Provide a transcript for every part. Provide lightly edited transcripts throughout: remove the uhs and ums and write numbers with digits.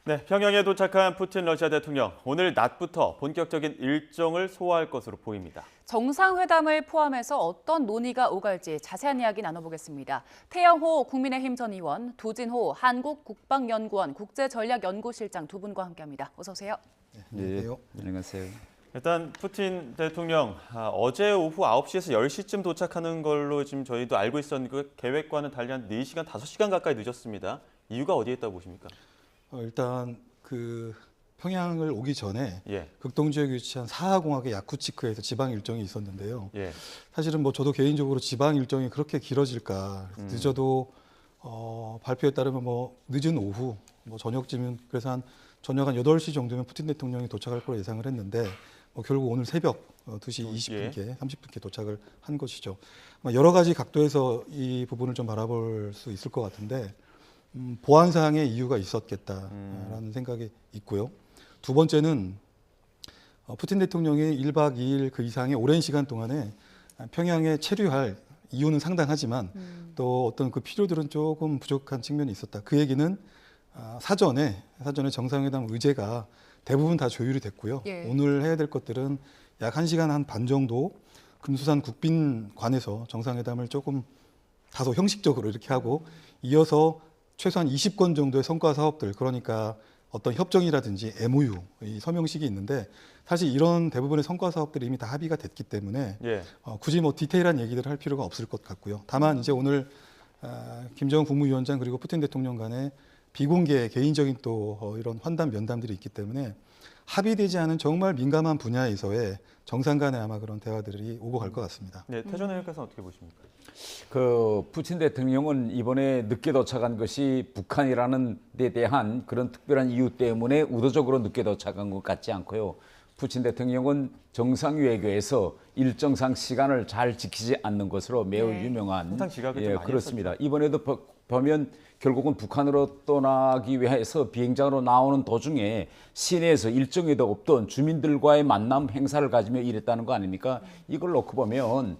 네, 평양에 도착한 푸틴 러시아 대통령. 오늘 낮부터 본격적인 일정을 소화할 것으로 보입니다. 정상회담을 포함해서 어떤 논의가 오갈지 자세한 이야기 나눠보겠습니다. 태영호 국민의힘 전 의원, 두진호 한국국방연구원 국제전략연구실장 두 분과 함께합니다. 어서 오세요. 안녕하세요. 안녕하세요. 일단 푸틴 대통령 어제 오후 9시에서 10시쯤 도착하는 걸로 지금 저희도 알고 있었는데 그 계획과는 달리 한 4시간, 5시간 가까이 늦었습니다. 이유가 어디에 있다고 보십니까? 일단 그 평양을 오기 전에 예. 극동 지역에 위치한 사하공학의 야쿠츠크에서 지방 일정이 있었는데요. 예. 사실은 뭐 저도 개인적으로 지방 일정이 그렇게 길어질까 늦어도 발표에 따르면 뭐 늦은 오후 뭐 저녁쯤은 그래서 한 저녁 한 8시 정도면 푸틴 대통령이 도착할 거로 예상을 했는데 결국 오늘 새벽 2시 20분께 30분께 도착을 한 것이죠. 여러 가지 각도에서 이 부분을 좀 바라볼 수 있을 것 같은데 보안상의 이유가 있었겠다라는 생각이 있고요. 두 번째는 푸틴 대통령이 1박 2일 그 이상의 오랜 시간 동안에 평양에 체류할 이유는 상당하지만 또 어떤 그 필요들은 조금 부족한 측면이 있었다. 그 얘기는 사전에 정상회담 의제가 대부분 다 조율이 됐고요. 예. 오늘 해야 될 것들은 약 1시간 한 반 정도 금수산 국빈관에서 정상회담을 조금 다소 형식적으로 이렇게 하고 이어서 최소한 20건 정도의 성과 사업들, 그러니까 어떤 협정이라든지 MOU, 이 서명식이 있는데 사실 이런 대부분의 성과 사업들이 이미 다 합의가 됐기 때문에 예. 굳이 뭐 디테일한 얘기들을 할 필요가 없을 것 같고요. 다만 이제 오늘 김정은 국무위원장 그리고 푸틴 대통령 간의 비공개 개인적인 또 이런 환담 면담들이 있기 때문에 합의되지 않은 정말 민감한 분야에서의 정상 간의 아마 그런 대화들이 오고 갈 것 같습니다. 네, 태전 의원께서는 어떻게 보십니까? 그 푸틴 대통령은 이번에 늦게 도착한 것이 북한이라는 데 대한 그런 특별한 이유 때문에 의도적으로 늦게 도착한 것 같지 않고요. 푸틴 대통령은 정상 외교에서 일정상 시간을 잘 지키지 않는 것으로 매우 유명한 항상 지각을 좀 많이 그렇습니다. 이번에도 보면 결국은 북한으로 떠나기 위해서 비행장으로 나오는 도중에 시내에서 일정에도 없던 주민들과의 만남 행사를 가지며 일했다는 거 아닙니까? 이걸 놓고 보면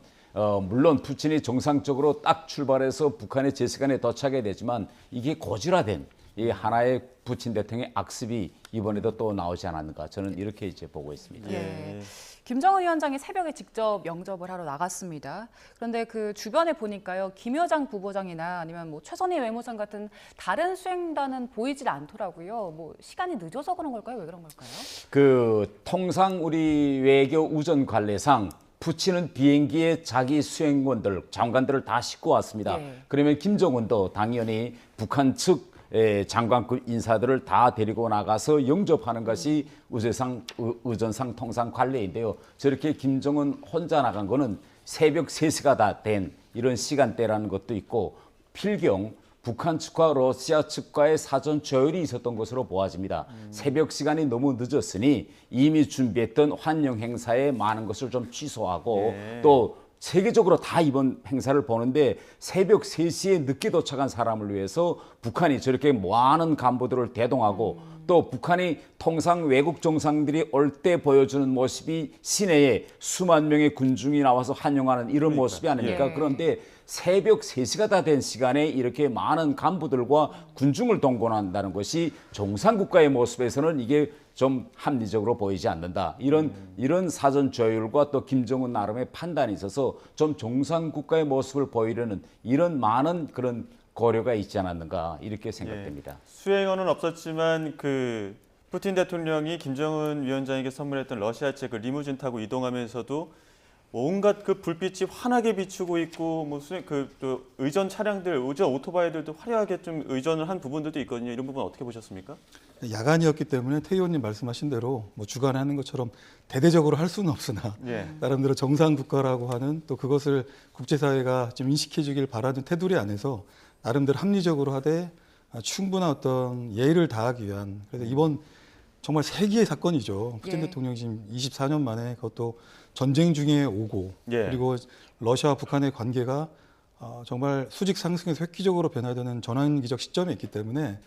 물론 푸틴이 정상적으로 딱 출발해서 북한의 제 시간에 도착해야 되지만 이게 고질화된 이 하나의 푸틴 대통령의 악습이 이번에도 또 나오지 않았는가 저는 이렇게 이제 보고 있습니다. 예. 김정은 위원장이 새벽에 직접 영접을 하러 나갔습니다. 그런데 그 주변에 보니까요, 김 여장 부부장이나 아니면 뭐 최선희 외무상 같은 다른 수행단은 보이질 않더라고요. 뭐 시간이 늦어서 그런 걸까요? 왜 그런 걸까요? 그 통상 우리 외교 우선 관례상 푸틴은 비행기에 자기 수행원들, 장관들을 다 싣고 왔습니다. 예. 그러면 김정은도 당연히 북한 측 장관급 인사들을 다 데리고 나가서 영접하는 것이 의전상 통상 관례인데요. 저렇게 김정은 혼자 나간 거는 새벽 3시가 다 된 이런 시간대라는 것도 있고 필경 북한 측과 러시아 측과의 사전 조율이 있었던 것으로 보아집니다. 새벽 시간이 너무 늦었으니 이미 준비했던 환영 행사에 많은 것을 좀 취소하고 또 세계적으로 다 이번 행사를 보는데 새벽 3시에 늦게 도착한 사람을 위해서 북한이 저렇게 많은 간부들을 대동하고 또 북한이 통상 외국 정상들이 올 때 보여주는 모습이 시내에 수만 명의 군중이 나와서 환영하는 이런 모습이 아닙니까? 그런데 새벽 3시가 다 된 시간에 이렇게 많은 간부들과 군중을 동원한다는 것이 정상국가의 모습에서는 이게 좀 합리적으로 보이지 않는다. 이런 사전 조율과 또 김정은 나름의 판단이 있어서 좀 정상국가의 모습을 보이려는 이런 많은 그런 고려가 있지 않았는가 이렇게 생각됩니다. 수행어는 없었지만 그 푸틴 대통령이 김정은 위원장에게 선물했던 러시아제 그 리무진 타고 이동하면서도 온갖 그 불빛이 환하게 비추고 있고 뭐 또 의전 차량들, 의전 오토바이들도 화려하게 좀 의전을 한 부분들도 있거든요. 이런 부분 어떻게 보셨습니까? 야간이었기 때문에 태 의원님 말씀하신 대로 뭐 주간에 하는 것처럼 대대적으로 할 수는 없으나 나름대로 정상 국가라고 하는 또 그것을 국제사회가 좀 인식해주길 바라는 테두리 안에서 나름대로 합리적으로 하되 충분한 어떤 예의를 다하기 위한 그래서 이번 정말 세기의 사건이죠. 푸틴 대통령이 지금 24년 만에 그것도 전쟁 중에 오고 그리고 러시아와 북한의 관계가 정말 수직 상승에서 획기적으로 변화되는 전환기적 시점에 있기 때문에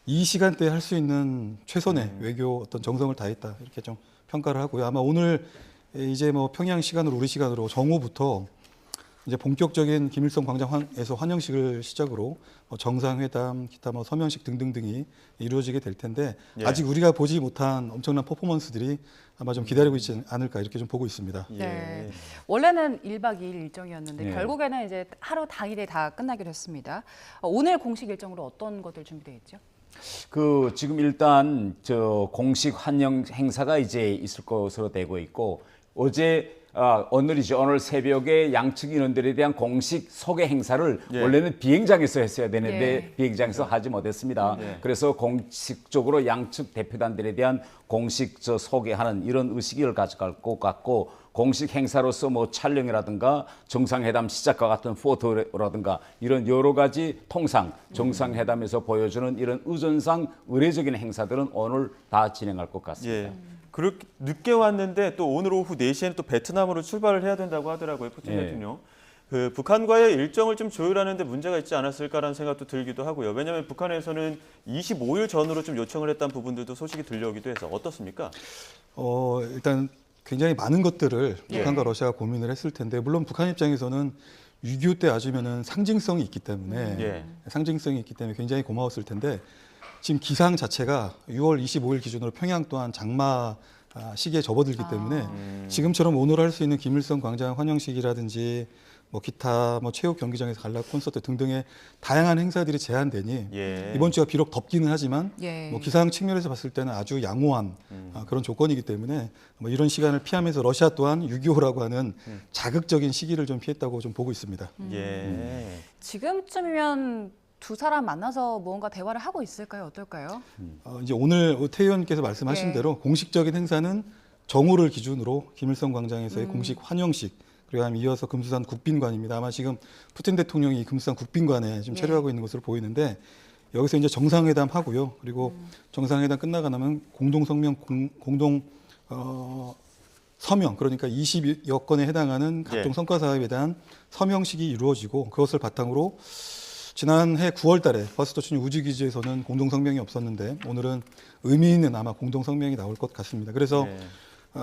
이 시간대에 할 수 있는 최선의 외교 어떤 정성을 다했다 이렇게 좀 평가를 하고요. 아마 오늘 이제 뭐 평양 시간으로 우리 시간으로 정오부터 이제 본격적인 김일성 광장에서 환영식을 시작으로 정상회담, 기타 서명식 등등등이 이루어지게 될 텐데 예. 아직 우리가 보지 못한 엄청난 퍼포먼스들이 아마 좀 기다리고 있지 않을까 이렇게 좀 보고 있습니다. 예. 네. 원래는 1박 2일 일정이었는데 네. 결국에는 이제 하루 당일에 다 끝나기로 했습니다. 오늘 공식 일정으로 어떤 것들 준비되어 있죠? 그 지금 일단 저 공식 환영 행사가 이제 있을 것으로 되고 있고 어제 오늘이죠. 오늘 새벽에 양측 인원들에 대한 공식 소개 행사를 예. 원래는 비행장에서 했어야 되는데 예. 비행장에서 하지 못했습니다. 예. 그래서 공식적으로 양측 대표단들에 대한 공식 소개하는 이런 의식을 가져갈 것 같고 공식 행사로서 뭐 촬영이라든가 정상회담 시작과 같은 포토라든가 이런 여러 가지 통상 정상회담에서 보여주는 이런 의전상 의례적인 행사들은 오늘 다 진행할 것 같습니다. 예. 그렇게 늦게 왔는데 또 오늘 오후 4시에는 또 베트남으로 출발을 해야 된다고 하더라고요, 푸틴 예. 대통령. 그 북한과의 일정을 좀 조율하는 데 문제가 있지 않았을까라는 생각도 들기도 하고요. 왜냐하면 북한에서는 25일 전으로 좀 요청을 했던 부분들도 소식이 들려오기도 해서 어떻습니까? 일단 굉장히 많은 것들을 예. 북한과 러시아가 고민을 했을 텐데 물론 북한 입장에서는 6.25 때 아주면은 상징성이 있기 때문에 예. 상징성이 있기 때문에 굉장히 고마웠을 텐데 지금 기상 자체가 6월 25일 기준으로 평양 또한 장마 시기에 접어들기 때문에 지금처럼 오늘 할 수 있는 김일성 광장 환영식이라든지 뭐 기타 체육 경기장에서 관람 콘서트 등등의 다양한 행사들이 제한되니 예. 이번 주가 비록 덥기는 하지만 예. 기상 측면에서 봤을 때는 아주 양호한 그런 조건이기 때문에 이런 시간을 피하면서 러시아 또한 6.25라고 하는 자극적인 시기를 좀 피했다고 좀 보고 있습니다. 예. 지금쯤이면 두 사람 만나서 무언가 대화를 하고 있을까요? 어떨까요? 이제 오늘 태 의원께서 말씀하신 예. 대로 공식적인 행사는 정오를 기준으로 김일성 광장에서의 공식 환영식 그리고 이어서 금수산 국빈관입니다. 아마 지금 푸틴 대통령이 금수산 국빈관에 지금 예. 체류하고 있는 것으로 보이는데 여기서 이제 정상회담 하고요. 그리고 정상회담 끝나고 나면 공동 서명 그러니까 20여 건에 해당하는 각종 예. 성과 사업에 대한 서명식이 이루어지고 그것을 바탕으로 지난해 9월 달에 버스터춘 우주기지에서는 공동 성명이 없었는데 오늘은 의미 있는 아마 공동 성명이 나올 것 같습니다. 그래서 예.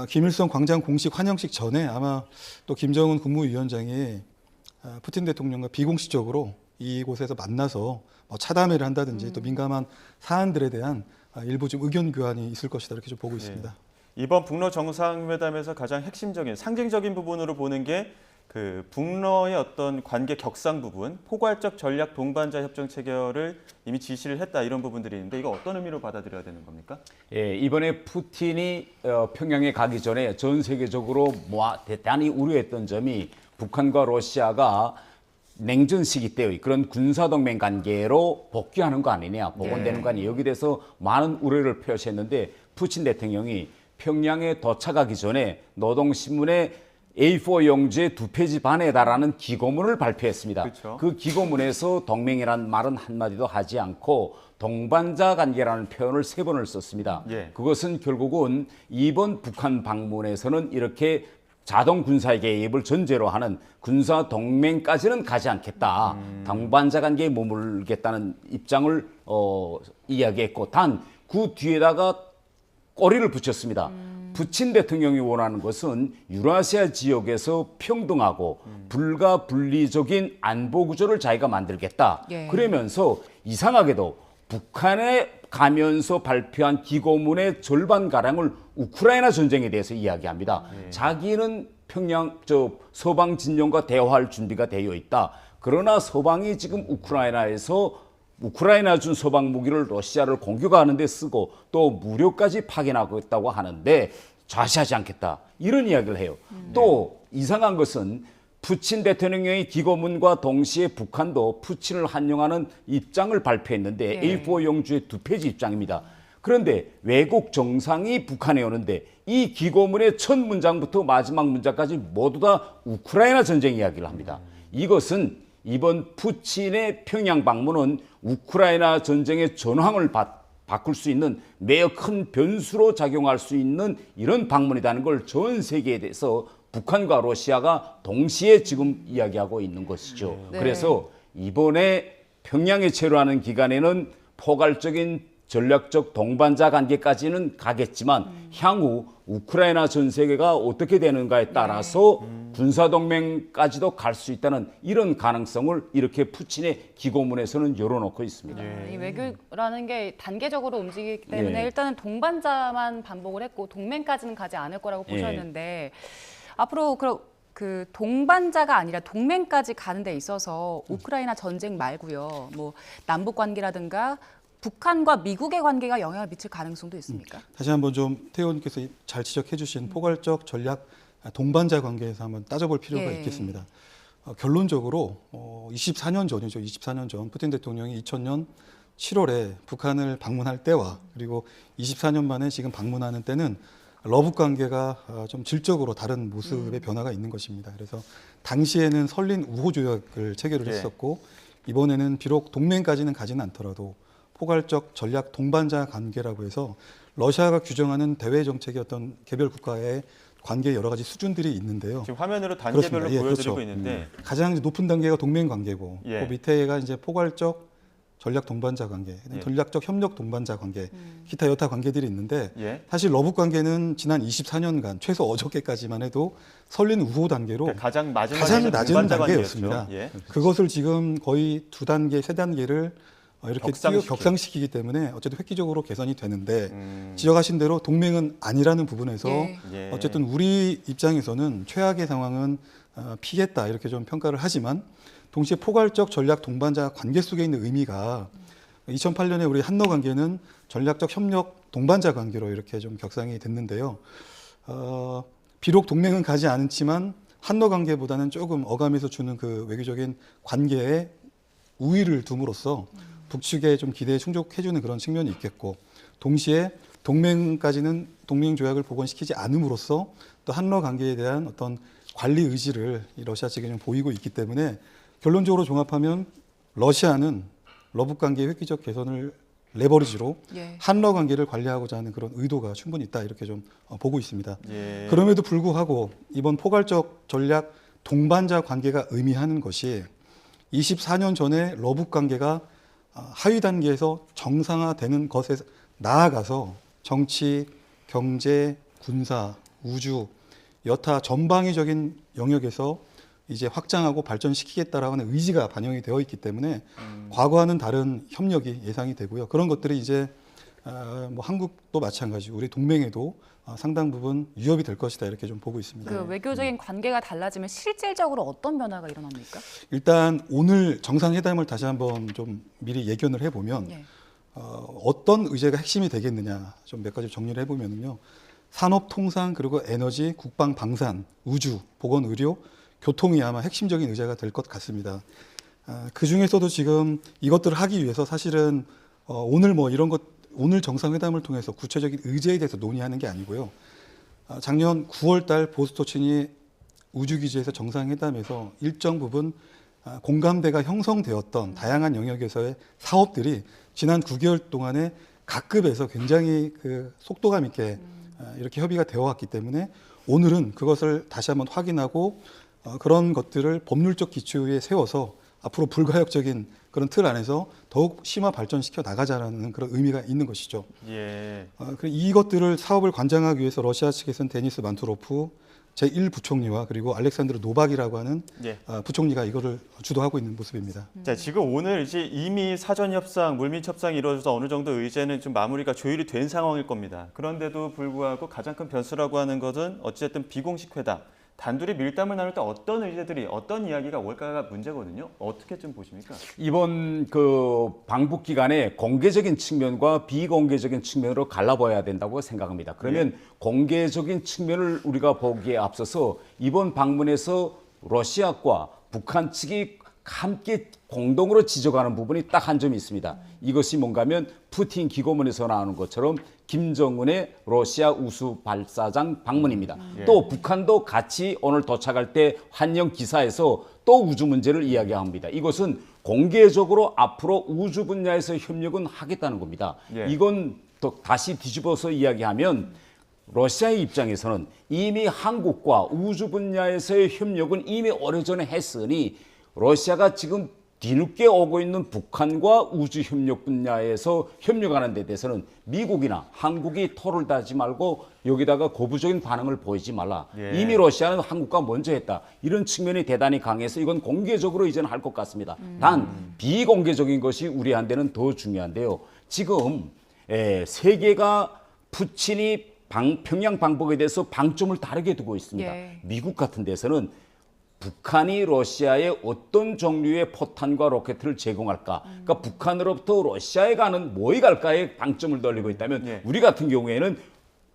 김일성 광장 공식 환영식 전에 아마 또 김정은 국무위원장이 푸틴 대통령과 비공식적으로 이곳에서 만나서 차담회를 한다든지 또 민감한 사안들에 대한 일부 좀 의견 교환이 있을 것이다 이렇게 좀 보고 있습니다. 이번 북러 정상회담에서 가장 핵심적인 상징적인 부분으로 보는 게 그 북러의 어떤 관계 격상 부분, 포괄적 전략 동반자 협정 체결을 이미 지시를 했다 이런 부분들이 있는데 이거 어떤 의미로 받아들여야 되는 겁니까? 예, 이번에 푸틴이 평양에 가기 전에 전 세계적으로 대단히 우려했던 점이 북한과 러시아가 냉전 시기 때의 그런 군사동맹 관계로 복귀하는 거 아니냐, 복원되는 거 아니냐. 여기 대해서 많은 우려를 표시했는데 푸틴 대통령이 평양에 도착하기 전에 노동신문에 A4 용지의 2페이지 반에 달하는 기고문을 발표했습니다. 그렇죠. 그 기고문에서 동맹이라는 말은 한마디도 하지 않고 동반자 관계라는 표현을 3번을 썼습니다. 예. 그것은 결국은 이번 북한 방문에서는 이렇게 자동 군사 개입을 전제로 하는 군사 동맹까지는 가지 않겠다. 동반자 관계에 머물겠다는 입장을 이야기했고 단 그 뒤에다가 꼬리를 붙였습니다. 푸틴 대통령이 원하는 것은 유라시아 지역에서 평등하고 불가 분리적인 안보 구조를 자기가 만들겠다. 예. 그러면서 이상하게도 북한에 가면서 발표한 기고문의 절반가량을 우크라이나 전쟁에 대해서 이야기합니다. 자기는 평양 서방 진영과 대화할 준비가 되어 있다. 그러나 서방이 지금 우크라이나 준 서방 무기를 러시아를 공격하는 데 쓰고 또 무력까지 파견하고 있다고 하는데 좌시하지 않겠다. 이런 이야기를 해요. 또 이상한 것은 푸틴 대통령의 기고문과 동시에 북한도 푸틴을 환영하는 입장을 발표했는데 예. A4 용지의 2페이지 입장입니다. 그런데 외국 정상이 북한에 오는데 이 기고문의 첫 문장부터 마지막 문장까지 모두 다 우크라이나 전쟁 이야기를 합니다. 이것은 이번 푸틴의 평양 방문은 우크라이나 전쟁의 전황을 바꿀 수 있는 매우 큰 변수로 작용할 수 있는 이런 방문이라는 걸 전 세계에 대해서 북한과 러시아가 동시에 지금 이야기하고 있는 것이죠. 네. 그래서 이번에 평양에 체류하는 기간에는 포괄적인 전략적 동반자 관계까지는 가겠지만 향후 우크라이나 전세계가 어떻게 되는가에 따라서 군사 동맹까지도 갈 수 있다는 이런 가능성을 이렇게 푸틴의 기고문에서는 열어놓고 있습니다. 이 외교라는 게 단계적으로 움직이기 때문에 예. 일단은 동반자만 반복을 했고 동맹까지는 가지 않을 거라고 예. 보셨는데 앞으로 그 동반자가 아니라 동맹까지 가는 데 있어서 우크라이나 전쟁 말고요. 뭐 남북 관계라든가 북한과 미국의 관계가 영향을 미칠 가능성도 있습니까? 다시 한번 좀 태호 의원께서 잘 지적해 주신 포괄적 전략 동반자 관계에서 한번 따져볼 필요가 예. 있겠습니다. 결론적으로 24년 전이죠. 24년 전 푸틴 대통령이 2000년 7월에 북한을 방문할 때와 그리고 24년 만에 지금 방문하는 때는 러북 관계가 좀 질적으로 다른 모습의 변화가 있는 것입니다. 그래서 당시에는 설린 우호 조약을 체결을 예. 했었고 이번에는 비록 동맹까지는 가지는 않더라도 포괄적 전략 동반자 관계라고 해서 러시아가 규정하는 대외 정책의 어떤 개별 국가의 관계 여러 가지 수준들이 있는데요. 지금 화면으로 단계별로 그렇습니다. 예, 보여드리고 그렇죠. 있는데 가장 높은 단계가 동맹 관계고 예. 그 밑에가 이제 포괄적 전략 동반자 관계, 예. 전략적 협력 동반자 관계, 기타 여타 관계들이 있는데 예. 사실 러북 관계는 지난 24년간 최소 어저께까지만 해도 설린 우호 단계로 그러니까 가장 마지막에 가장 있는 낮은 동반자 단계였습니다. 관계였죠. 예. 그것을 지금 거의 두 단계, 세 단계를 이렇게 격상시키고. 격상시키기 때문에 어쨌든 획기적으로 개선이 되는데 지적하신 대로 동맹은 아니라는 부분에서 예. 예. 어쨌든 우리 입장에서는 최악의 상황은 피했다 이렇게 좀 평가를 하지만 동시에 포괄적 전략 동반자 관계 속에 있는 의미가 2008년에 우리 한러 관계는 전략적 협력 동반자 관계로 이렇게 좀 격상이 됐는데요. 비록 동맹은 가지 않지만 한러 관계보다는 조금 어감에서 주는 그 외교적인 관계에 우위를 둠으로써 북측에 좀 기대에 충족해주는 그런 측면이 있겠고 동시에 동맹까지는 동맹 조약을 복원시키지 않음으로써 또 한러 관계에 대한 어떤 관리 의지를 이 러시아 측에 좀 보이고 있기 때문에 결론적으로 종합하면 러시아는 러북 관계의 획기적 개선을 레버리지로 예. 한러 관계를 관리하고자 하는 그런 의도가 충분히 있다 이렇게 좀 보고 있습니다. 예. 그럼에도 불구하고 이번 포괄적 전략 동반자 관계가 의미하는 것이 24년 전에 러북 관계가 하위 단계에서 정상화되는 것에 나아가서 정치, 경제, 군사, 우주, 여타 전방위적인 영역에서 이제 확장하고 발전시키겠다라는 의지가 반영이 되어 있기 때문에 과거와는 다른 협력이 예상이 되고요. 그런 것들이 이제 뭐 한국도 마찬가지고 우리 동맹에도 상당 부분 위협이 될 것이다 이렇게 좀 보고 있습니다. 그 외교적인 관계가 달라지면 실질적으로 어떤 변화가 일어납니까? 일단 오늘 정상회담을 다시 한번 좀 미리 예견을 해보면 예. 어떤 의제가 핵심이 되겠느냐 좀 몇 가지 정리를 해보면요. 산업, 통상, 그리고 에너지, 국방, 방산, 우주, 보건, 의료, 교통이 아마 핵심적인 의제가 될 것 같습니다. 그 중에서도 지금 이것들을 하기 위해서 사실은 오늘 뭐 이런 것 오늘 정상회담을 통해서 구체적인 의제에 대해서 논의하는 게 아니고요. 작년 9월달 보스토친이 우주기지에서 정상회담에서 일정 부분 공감대가 형성되었던 다양한 영역에서의 사업들이 지난 9개월 동안에 각급에서 굉장히 그 속도감 있게 이렇게 협의가 되어 왔기 때문에 오늘은 그것을 다시 한번 확인하고 그런 것들을 법률적 기초에 세워서 앞으로 불가역적인 그런 틀 안에서 더욱 심화 발전시켜 나가자라는 그런 의미가 있는 것이죠. 예. 이것들을 사업을 관장하기 위해서 러시아 측에서는 데니스 만투로프 제1부총리와 그리고 알렉산드르 노박이라고 하는 예. 부총리가 이거를 주도하고 있는 모습입니다. 자, 지금 오늘 이제 이미 사전 협상, 물밑 협상이 이루어져서 어느 정도 의제는 좀 마무리가 조율이 된 상황일 겁니다. 그런데도 불구하고 가장 큰 변수라고 하는 것은 어쨌든 비공식 회담, 단둘이 밀담을 나눌 때 어떤 의제들이 어떤 이야기가 올까가 문제거든요. 어떻게 좀 보십니까? 이번 그 방북 기간에 공개적인 측면과 비공개적인 측면으로 갈라봐야 된다고 생각합니다. 그러면 공개적인 측면을 우리가 보기에 앞서서 이번 방문에서 러시아과 북한 측이 함께 공동으로 지적하는 부분이 딱 한 점이 있습니다. 이것이 뭔가면 푸틴 기고문에서 나오는 것처럼 김정은의 러시아 우수 발사장 방문입니다. 또 북한도 같이 오늘 도착할 때 환영 기사에서 또 우주 문제를 이야기합니다. 이것은 공개적으로 앞으로 우주 분야에서 협력은 하겠다는 겁니다. 예. 이건 또 다시 뒤집어서 이야기하면 러시아의 입장에서는 이미 한국과 우주 분야에서의 협력은 이미 오래전에 했으니 러시아가 지금 뒤늦게 오고 있는 북한과 우주 협력 분야에서 협력하는 데 대해서는 미국이나 한국이 토를 다지 말고 여기다가 고부적인 반응을 보이지 말라. 예. 이미 러시아는 한국과 먼저 했다. 이런 측면이 대단히 강해서 이건 공개적으로 이제는 할 것 같습니다. 단 비공개적인 것이 우리한테는 더 중요한데요. 지금 세계가 푸틴이 평양 방법에 대해서 방점을 다르게 두고 있습니다. 예. 미국 같은 데서는 북한이 러시아에 어떤 종류의 포탄과 로켓을 제공할까? 그러니까 북한으로부터 러시아에 가는 뭐에 갈까에 방점을 돌리고 있다면 예. 우리 같은 경우에는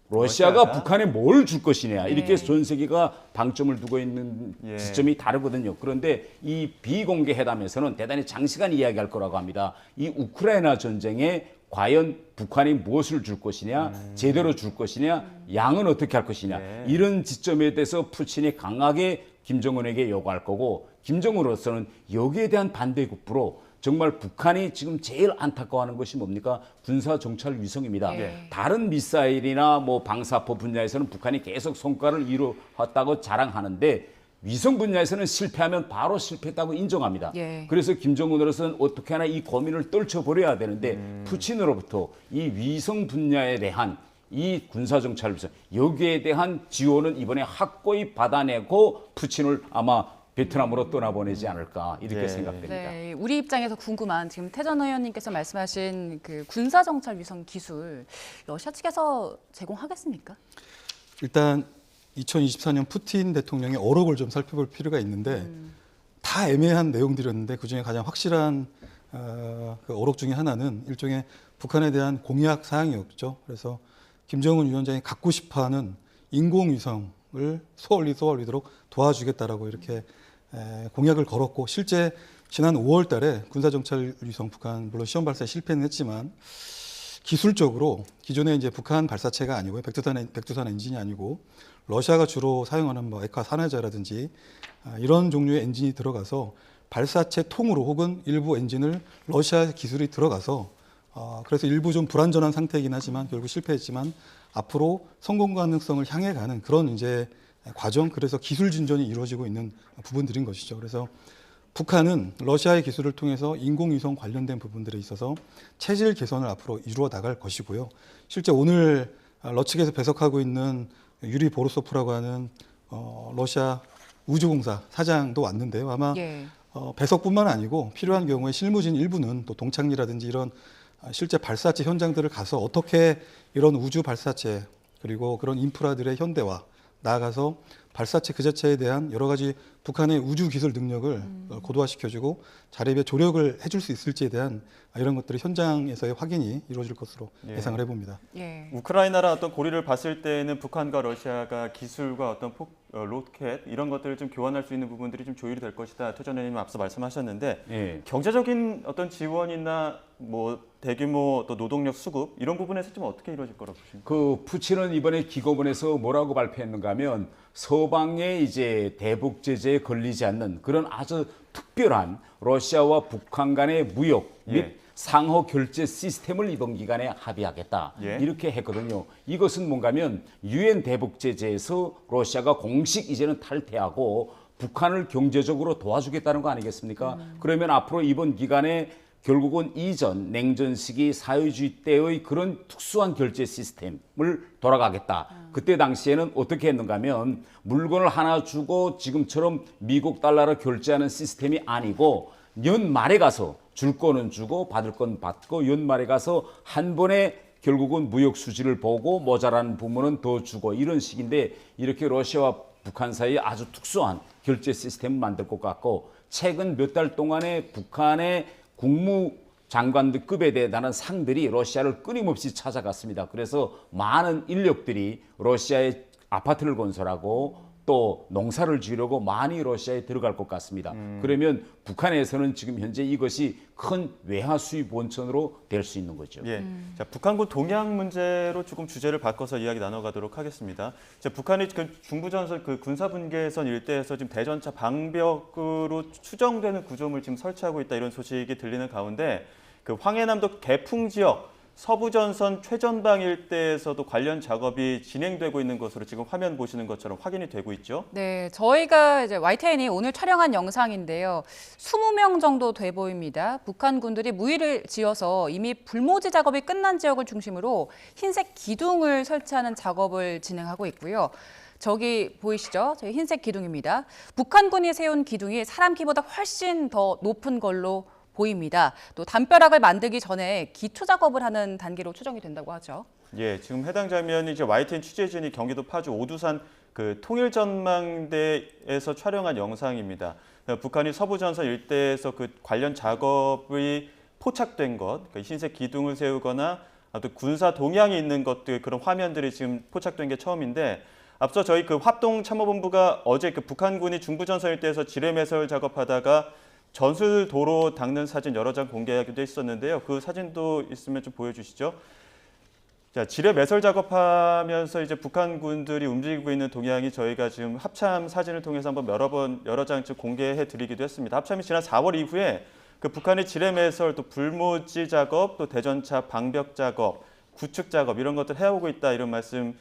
러시아가 북한에 뭘 줄 것이냐 이렇게 예. 전 세계가 방점을 두고 있는 예. 지점이 다르거든요. 그런데 이 비공개 회담에서는 대단히 장시간 이야기할 거라고 합니다. 이 우크라이나 전쟁에 과연 북한이 무엇을 줄 것이냐, 제대로 줄 것이냐, 양은 어떻게 할 것이냐 네. 이런 지점에 대해서 푸틴이 강하게 김정은에게 요구할 거고 김정은으로서는 여기에 대한 반대급부로 정말 북한이 지금 제일 안타까워하는 것이 뭡니까? 군사 정찰 위성입니다. 네. 다른 미사일이나 뭐 방사포 분야에서는 북한이 계속 성과를 이루었다고 자랑하는데 위성 분야에서는 실패하면 바로 실패했다고 인정합니다. 예. 그래서 김정은으로서는 어떻게 하나 이 고민을 떨쳐버려야 되는데 푸틴으로부터 이 위성 분야에 대한 이 군사정찰 위성 여기에 대한 지원은 이번에 확고히 받아내고 푸틴을 아마 베트남으로 떠나보내지 않을까 이렇게 네. 생각됩니다. 네, 우리 입장에서 궁금한 지금 태전 의원님께서 말씀하신 그 군사 정찰 위성 기술 러시아 측에서 제공하겠습니까? 일단 2024년 푸틴 대통령의 어록을 좀 살펴볼 필요가 있는데 다 애매한 내용들이었는데 그중에 가장 확실한 그 어록 중에 하나는 일종의 북한에 대한 공약 사항이었죠. 그래서 김정은 위원장이 갖고 싶어하는 인공위성을 쏘아올리도록 도와주겠다라고 이렇게 공약을 걸었고 실제 지난 5월 달에 군사정찰 위성 북한 물론 시험 발사에 실패는 했지만 기술적으로 기존에 이제 북한 발사체가 아니고요. 백두산 엔진이 아니고 러시아가 주로 사용하는 뭐 에카 산화제라든지 이런 종류의 엔진이 들어가서 발사체 통으로 혹은 일부 엔진을 러시아 기술이 들어가서 그래서 일부 좀 불안전한 상태이긴 하지만 결국 실패했지만 앞으로 성공 가능성을 향해 가는 그런 이제 과정 그래서 기술 진전이 이루어지고 있는 부분들인 것이죠. 그래서 북한은 러시아의 기술을 통해서 인공위성 관련된 부분들에 있어서 체질 개선을 앞으로 이루어 나갈 것이고요. 실제 오늘 러측에서 배석하고 있는 유리 보로소프라고 하는 러시아 우주공사 사장도 왔는데요. 아마 예. 배석뿐만 아니고 필요한 경우에 실무진 일부는 또 동창리라든지 이런 실제 발사체 현장들을 가서 어떻게 이런 우주 발사체 그리고 그런 인프라들의 현대화 나아가서 발사체 그 자체에 대한 여러 가지 북한의 우주 기술 능력을 고도화시켜주고 자립에 조력을 해줄 수 있을지에 대한 이런 것들이 현장에서의 확인이 이루어질 것으로 예. 예상을 해봅니다. 예. 우크라이나랑 어떤 고리를 봤을 때는 북한과 러시아가 기술과 어떤 로켓 이런 것들을 좀 교환할 수 있는 부분들이 좀 조율이 될 것이다. 퇴 전 의원님 앞서 말씀하셨는데 예. 경제적인 어떤 지원이나 뭐 대규모 또 노동력 수급 이런 부분에서 좀 어떻게 이루어질 거라고 보십니까? 그 푸틴은 이번에 기고문에서 뭐라고 발표했는가 하면 서방의 이제 대북 제재에 걸리지 않는 그런 아주 특별한 러시아와 북한 간의 무역 및 예. 상호 결제 시스템을 이번 기간에 합의하겠다. 예. 이렇게 했거든요. 이것은 뭔가 하면 유엔 대북 제재에서 러시아가 공식 이제는 탈퇴하고 북한을 경제적으로 도와주겠다는 거 아니겠습니까? 그러면 앞으로 이번 기간에 결국은 이전 냉전 시기 사회주의 때의 그런 특수한 결제 시스템을 돌아가겠다. 그때 당시에는 어떻게 했는가 하면 물건을 하나 주고 지금처럼 미국 달러로 결제하는 시스템이 아니고 연말에 가서 줄 거는 주고 받을 건 받고 연말에 가서 한 번에 결국은 무역 수지를 보고 모자라는 부분은 더 주고 이런 식인데 이렇게 러시아와 북한 사이에 아주 특수한 결제 시스템을 만들 것 같고 최근 몇 달 동안에 북한의 국무장관급에 대한 상들이 러시아를 끊임없이 찾아갔습니다. 그래서 많은 인력들이 러시아에 아파트를 건설하고 또 농사를 지으려고 많이 러시아에 들어갈 것 같습니다. 그러면 북한에서는 지금 현재 이것이 큰 외화 수입 원천으로 될 수 있는 거죠. 예. 자, 북한군 동향 문제로 조금 주제를 바꿔서 이야기 나눠가도록 하겠습니다. 자, 북한이 그 중부전선 그 군사분계선 일대에서 지금 대전차 방벽으로 추정되는 구조물 지금 설치하고 있다 이런 소식이 들리는 가운데 그 황해남도 개풍 지역 서부전선 최전방 일대에서도 관련 작업이 진행되고 있는 것으로 지금 화면 보시는 것처럼 확인이 되고 있죠. 네, 저희가 이제 YTN이 오늘 촬영한 영상인데요. 20명 정도 돼 보입니다. 북한 군들이 무기를 지어서 이미 불모지 작업이 끝난 지역을 중심으로 흰색 기둥을 설치하는 작업을 진행하고 있고요. 저기 보이시죠? 저희 흰색 기둥입니다. 북한군이 세운 기둥이 사람 키보다 훨씬 더 높은 걸로 보입니다. 또 담벼락을 만들기 전에 기초 작업을 하는 단계로 추정이 된다고 하죠. 예, 지금 해당 장면이 이제 YTN 취재진이 경기도 파주 오두산 그 통일전망대에서 촬영한 영상입니다. 북한이 서부전선 일대에서 그 관련 작업이 포착된 것, 그 흰색 기둥을 세우거나 또 군사 동향이 있는 것들 그런 화면들이 지금 포착된 게 처음인데 앞서 저희 그 합동참모본부가 어제 그 북한군이 중부전선 일대에서 지뢰 매설 작업하다가 전술도로 닦는 사진 여러 장 공개하기도 했었는데요. 그 사진도 있으면 좀 보여주시죠. 자, 지뢰 매설 작업하면서 이제 북한군들이 움직이고 있는 동향이 저희가 지금 합참 사진을 통해서 한번 여러 장 공개해 드리기도 했습니다. 합참이 지난 4월 이후에 그 북한의 지뢰 매설, 또 불모지 작업, 또 대전차 방벽 작업, 구축 작업 이런 것들 해오고 있다 이런 말씀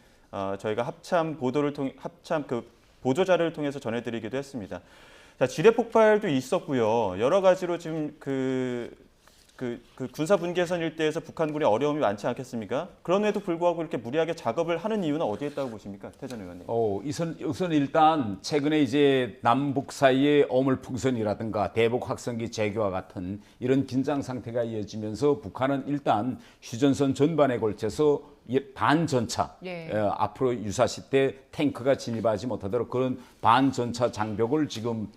저희가 합참 그 보도 자료를 통해서 전해드리기도 했습니다. 자, 지뢰 폭발도 있었고요. 여러 가지로 지금 그 군사 분계선 일대에서 북한군이 어려움이 많지 않겠습니까? 그럼에도 불구하고 이렇게 무리하게 작업을 하는 이유는 어디에 있다고 보십니까, 태전 의원님? 우선 일단 최근에 이제 남북 사이의 어물풍선이라든가 대북 확성기 재개와 같은 이런 긴장 상태가 이어지면서 북한은 일단 휴전선 전반에 걸쳐서 반전차, 예. 앞으로 유사시 때 탱크가 진입하지 못하도록 그런 반전차 장벽을 지금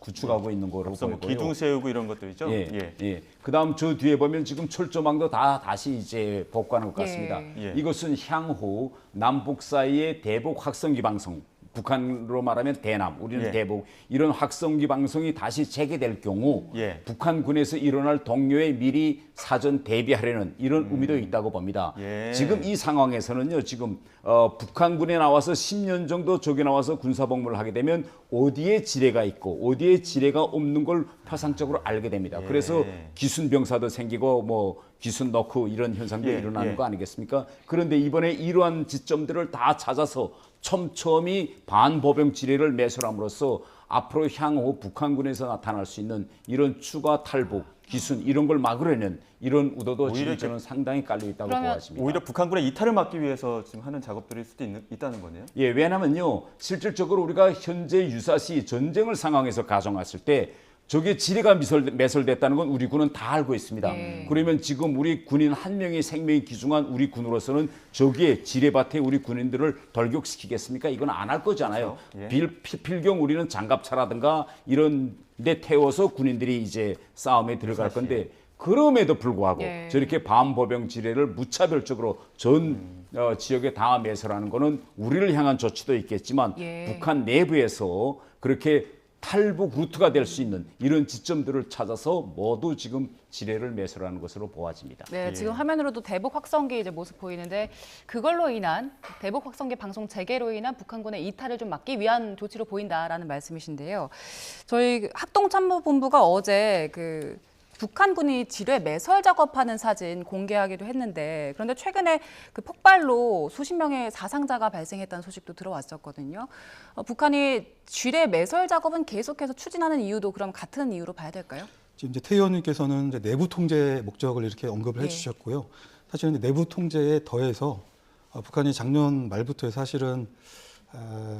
구축하고 있는 거로 뭐 보이고요. 기둥 세우고 이런 것들이죠. 예. 그다음 저 뒤에 보면 지금 철조망도 다시 이제 복구하는 것 같습니다. 예. 이것은 향후 남북 사이의 대북 확성기 방송, 북한으로 말하면 대남, 우리는 예. 대북 이런 확성기 방송이 다시 재개될 경우 예. 북한군에서 일어날 동료에 미리 사전 대비하려는 이런 의미도 있다고 봅니다. 예. 지금 이 상황에서는요, 지금 북한군에 나와서 10년 정도 저기 나와서 군사복무를 하게 되면 어디에 지뢰가 있고 어디에 지뢰가 없는 걸 표상적으로 알게 됩니다. 예. 그래서 기순병사도 생기고 뭐 기순 넣고 이런 현상도 예. 일어나는 예. 거 아니겠습니까? 그런데 이번에 이러한 지점들을 다 찾아서 촘촘히 반보병 지뢰를 매설함으로써 앞으로 향후 북한군에서 나타날 수 있는 이런 추가 탈북, 기순 이런 걸 막으려는 이런 의도도 오히려 지금 저는 상당히 깔려 있다고 그러면 보아집니다. 오히려 북한군의 이탈을 막기 위해서 지금 하는 작업들일 수도 있다는 거네요. 예, 왜냐면요, 실질적으로 우리가 현재 유사시 전쟁을 상황에서 가정했을 때 저게 지뢰가 매설됐다는 건 우리 군은 다 알고 있습니다. 그러면 지금 우리 군인 한 명의 생명이 귀중한 우리 군으로서는 저기에 지뢰밭에 우리 군인들을 돌격시키겠습니까? 이건 안 할 거잖아요. 그렇죠. 예. 필경 우리는 장갑차라든가 이런 데 태워서 군인들이 이제 싸움에 들어갈 건데 그럼에도 불구하고 예. 저렇게 반보병 지뢰를 무차별적으로 전 지역에 다 매설하는 거는 우리를 향한 조치도 있겠지만 예. 북한 내부에서 그렇게 탈북 루트가 될 수 있는 이런 지점들을 찾아서 모두 지금 지뢰를 매설하는 것으로 보아집니다. 네, 지금 화면으로도 대북 확성기 이제 모습 보이는데 그걸로 인한 대북 확성기 방송 재개로 인한 북한군의 이탈을 좀 막기 위한 조치로 보인다라는 말씀이신데요. 저희 합동참모본부가 어제 그 북한군이 지뢰 매설 작업하는 사진 공개하기도 했는데 그런데 최근에 그 폭발로 수십 명의 사상자가 발생했다는 소식도 들어왔었거든요. 북한이 지뢰 매설 작업은 계속해서 추진하는 이유도 그럼 같은 이유로 봐야 될까요? 지금 이제 태 의원님께서는 이제 내부 통제 목적을 이렇게 언급을 예. 해주셨고요. 사실은 내부 통제에 더해서 북한이 작년 말부터 사실은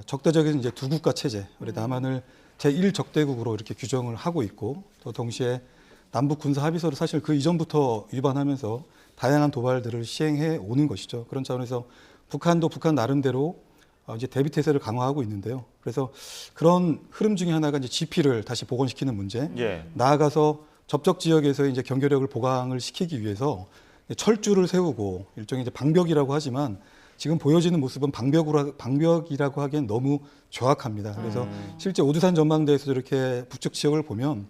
적대적인 이제 두 국가 체제, 우리 남한을 제1 적대국으로 이렇게 규정을 하고 있고 또 동시에 남북 군사 합의서를 사실 그 이전부터 위반하면서 다양한 도발들을 시행해 오는 것이죠. 그런 차원에서 북한도 북한 나름대로 이제 대비 태세를 강화하고 있는데요. 그래서 그런 흐름 중에 하나가 이제 GP를 다시 복원시키는 문제. 예. 나아가서 접촉 지역에서 이제 경계력을 보강을 시키기 위해서 철주를 세우고 일종의 이제 방벽이라고 하지만 지금 보여지는 모습은 방벽이라고 하기엔 너무 조악합니다. 그래서 실제 오두산 전망대에서 이렇게 북측 지역을 보면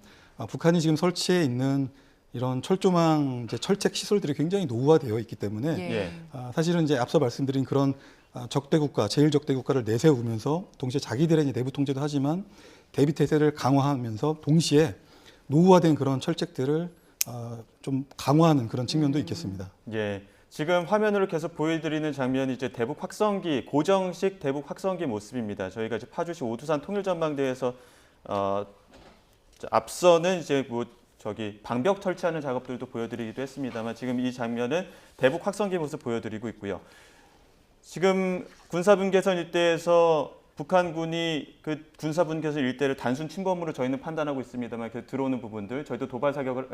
북한이 지금 설치해 있는 이런 철조망 이제 철책 시설들이 굉장히 노후화되어 있기 때문에 예. 사실은 이제 앞서 말씀드린 그런 적대 국가, 제일 적대 국가를 내세우면서 동시에 자기들의 이제 내부 통제도 하지만 대비 태세를 강화하면서 동시에 노후화된 그런 철책들을 좀 강화하는 그런 측면도 있겠습니다. 예. 지금 화면으로 계속 보여드리는 장면이 이제 대북 확성기, 고정식 대북 확성기 모습입니다. 저희가 이제 파주시 오두산 통일전망대에서 앞서는 이제 뭐 저기 방벽 설치하는 작업들도 보여드리기도 했습니다만 지금 이 장면은 대북 확성기 모습 보여드리고 있고요. 지금 군사분계선 일대에서 북한군이 그 군사분계선 일대를 단순 침범으로 저희는 판단하고 있습니다만 그 들어오는 부분들 저희도 도발 사격을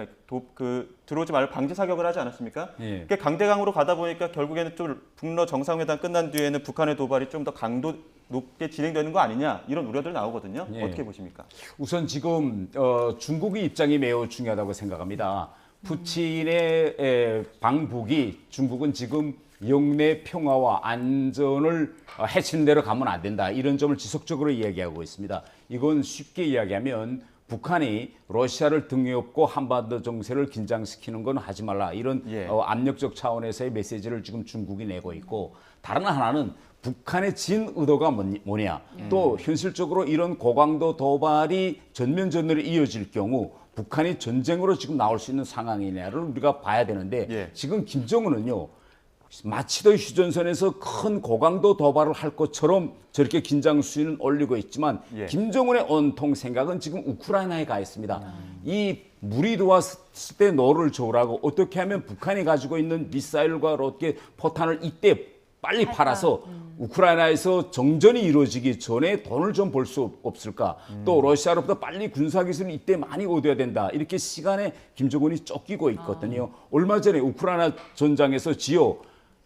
들어오지 말고 방지 사격을 하지 않았습니까? 예. 그게 강대강으로 가다 보니까 결국에는 좀 북러 정상회담 끝난 뒤에는 북한의 도발이 좀 더 강도 높게 진행되는 거 아니냐 이런 우려들 나오거든요. 예. 어떻게 보십니까? 우선 지금 중국의 입장이 매우 중요하다고 생각합니다. 푸틴의 방북이 중국은 지금 영내 평화와 안전을 해치는 대로 가면 안 된다. 이런 점을 지속적으로 이야기하고 있습니다. 이건 쉽게 이야기하면 북한이 러시아를 등에 업고 한반도 정세를 긴장시키는 건 하지 말라. 이런 예. 압력적 차원에서의 메시지를 지금 중국이 내고 있고 다른 하나는 북한의 진 의도가 뭐냐. 또 현실적으로 이런 고강도 도발이 전면전으로 이어질 경우 북한이 전쟁으로 지금 나올 수 있는 상황이냐를 우리가 봐야 되는데 예. 지금 김정은은요. 마치도 휴전선에서 큰 고강도 도발을 할 것처럼 저렇게 긴장 수위는 올리고 있지만 예. 김정은의 온통 생각은 지금 우크라이나에 가 있습니다. 이 물이 들어왔을 때 너를 줘라고 어떻게 하면 북한이 가지고 있는 미사일과 로켓 포탄을 이때 빨리 팔아서 우크라이나에서 정전이 이루어지기 전에 돈을 좀 벌 수 없을까? 또 러시아로부터 빨리 군사기술을 이때 많이 얻어야 된다. 이렇게 시간에 김정은이 쫓기고 있거든요. 얼마 전에 우크라이나 전장에서 지요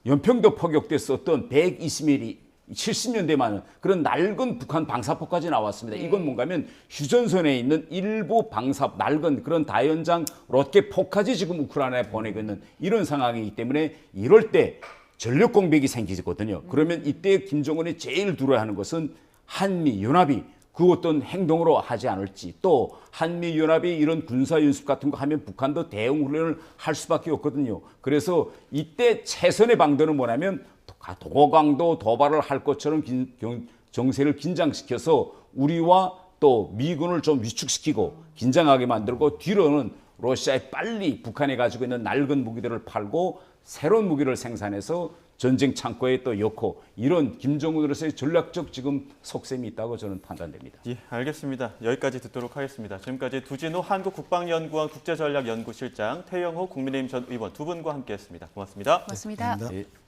연평도 포격됐었던 120mm 70년대만 그런 낡은 북한 방사포까지 나왔습니다. 이건 뭔가 하면 휴전선에 있는 일부 낡은 그런 다연장 로켓포까지 지금 우크라이나에 보내고 있는 이런 상황이기 때문에 이럴 때 전력 공백이 생기거든요. 그러면 이때 김정은이 제일 두려워하는 것은 한미연합이 그 어떤 행동으로 하지 않을지 또 한미연합이 이런 군사연습 같은 거 하면 북한도 대응 훈련을 할 수밖에 없거든요. 그래서 이때 최선의 방도는 뭐냐면 고강도 도발을 할 것처럼 정세를 긴장시켜서 우리와 또 미군을 좀 위축시키고 긴장하게 만들고 뒤로는 러시아에 빨리 북한이 가지고 있는 낡은 무기들을 팔고 새로운 무기를 생산해서 전쟁 창고에 또 넣고 이런 김정은으로서의 전략적 지금 속셈이 있다고 저는 판단됩니다. 예, 알겠습니다. 여기까지 듣도록 하겠습니다. 지금까지 두진호 한국국방연구원 국제전략연구실장, 태영호 국민의힘 전 의원 두 분과 함께했습니다. 고맙습니다. 고맙습니다. 감사합니다. 예.